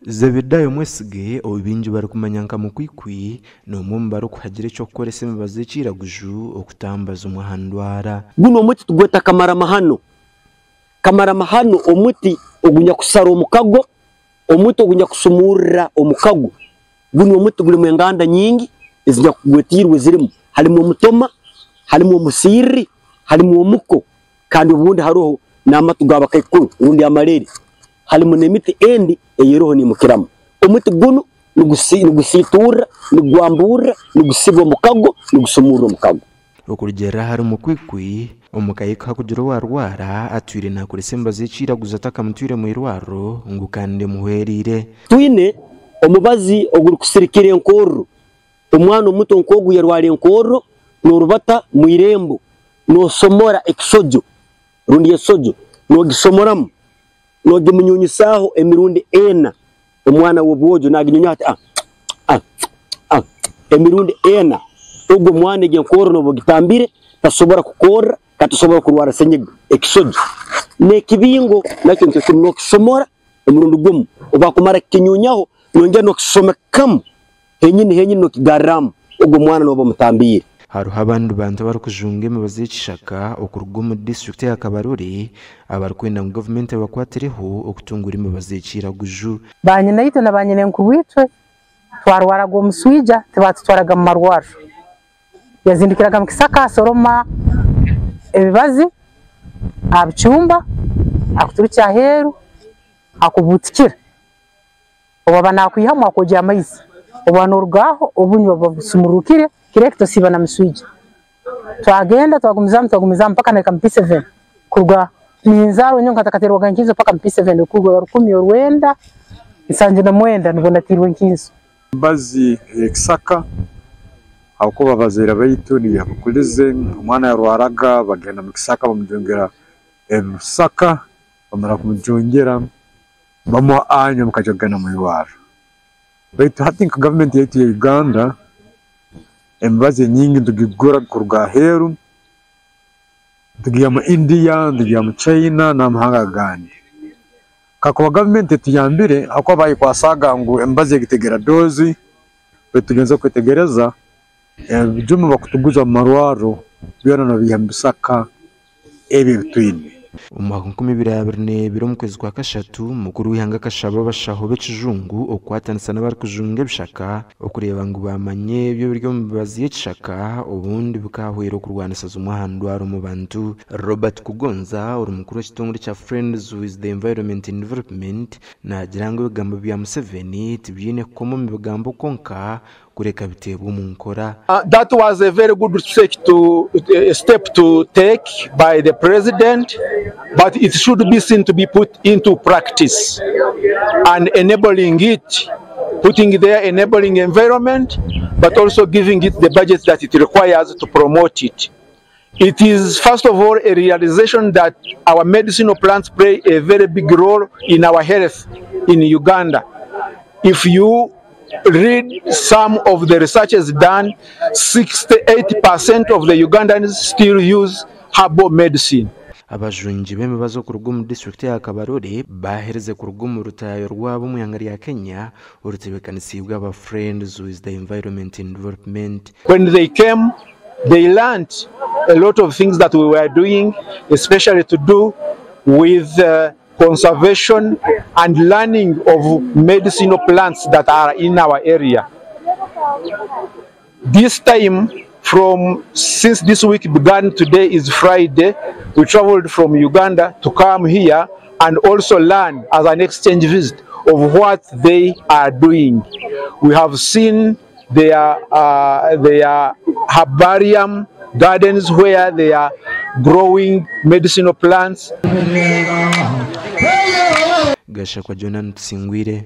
Zebedayo Mwesige obinji barikumanyanga mu kwikwi no mumbaro kuhagira cyo korese mibaze ciraguju okutambaza umuhandwara. Guno muti tugweta kamaramahano omuti ogunya kusara omukago, omuti ogunya kusumurira omukago. Guno muti guli mu nganda nyingi ezinya kugwetirwe zirimu, halimu omutoma, halimu omusiri, halimu omuko, kandi ubundi haroho n'amatu gabakaikuru ubundi amareri, halimu n'emiti endi eyeroho ni mukiramu. Omuti guno nugusitura, nugwambura, nugusiga omukago, nugusumura omukago. Okurugera hari mu kwikwi omukayika kugira warwara atwire nakurese mbaze ciraguza atakamutwire mu irwaro ngo kandi muherire. Twine omubazi oguri kusirikira enkoro, omwana omuto nkogu yarwara enkoro norubata mu irembo nosomora ekisojo rundi yesojo nogisomoramu nogimunyunyisaho emirundi ena omwana wobwojo naginyonya ati emirundi ena ubwo mwana enkoro nobogitambire tasobora kukora katusobora kurwara senyiga ekisojo nekibingo nakyo ntyo kimno kisomora emirundi gumu obakumara kinyunyaho nongera nokisomekamu henyini nokigaramu ubwo mwana nobo mutambire. Haruho abandu bantu barukujunga emibazi y'ekishaka okuruga mu district ya Kabarore abarikwenda mu government bakwatireho okutungura emibazi y'ekiraguju. Banyina yito na banyina nkuwitwe twarwaraga omuswija tibatutwaraga mu marwaro yazindikiraga mu kisaka soroma ebibazi abicyumba akuturukya heru akubutikira oba nakwihamwa akojya amaizi oba norugaho obunywa babusumurukire kirekto siba na miswija twagenda twagumiza mpaka na MP7 kurwa ninzaro nyonka takaterwa gankizo paka MP7 kurwa 10 nsanje na mwenda nibona tirwe nkizo mbazi ekisaka ako babazera bayitu ni yakulize umwana yarwaraga bagenda mu kisaka bamujongera emusaka bamara kumujongera bamo anya mukajogana mu irwaro baitu hatinka government yetu ya Uganda embaze nyingi ndugigora kurga heru ndugiya mu India ndugiya mu China na mahanga gani kako government tuyambire ako bayi kwasaga ngo embaze gitegera dozi betugenza kwetegereza bijuma bakutuguza marwaro byona no bihambisaka ebi bitwine. Umwaka 2022 mu kwezi kwa kashatu mukuru w'ihanga kashaba bashaho bekijungu okwatanisa n'abari kujunga bishaka okureba ngo bamanye byo biryo mubazi y'ekishaka ubundi bukahwera kurwanisa z'umuhandwaro mu bantu. Robert Kugonza uri mukuru w'ekitongole cya Friends with the Environment and Development nagira ngo bigambo bya Museveni tibyine komo mu bigambo konka kureka bitebo mu nkora. That was a very good step to take by the president, but it should be seen to be put into practice and enabling it, putting there enabling environment, but also giving it the budget that it requires to promote it. It is first of all a realization that our medicinal plants play a very big role in our health in Uganda. If you read some of the researches done, 68% of the Ugandans still use herbal medicine. Abajunji b'emibazo ku rugo mu district ya Kabarore bahereze ku rugo mu rutayo rwabo mu yangari ya Kenya urutebekanisiibwa aba Friends with the Environment and Development. When they came, they learned a lot of things that we were doing, especially to do with conservation and learning of medicinal plants that are in our area. This time, since this week began, today is Friday, we traveled from Uganda to come here and also learn as an exchange visit of what they are doing. We have seen their herbarium gardens where they are growing medicinal plants. Gasha kwa Jonan Tsingwire.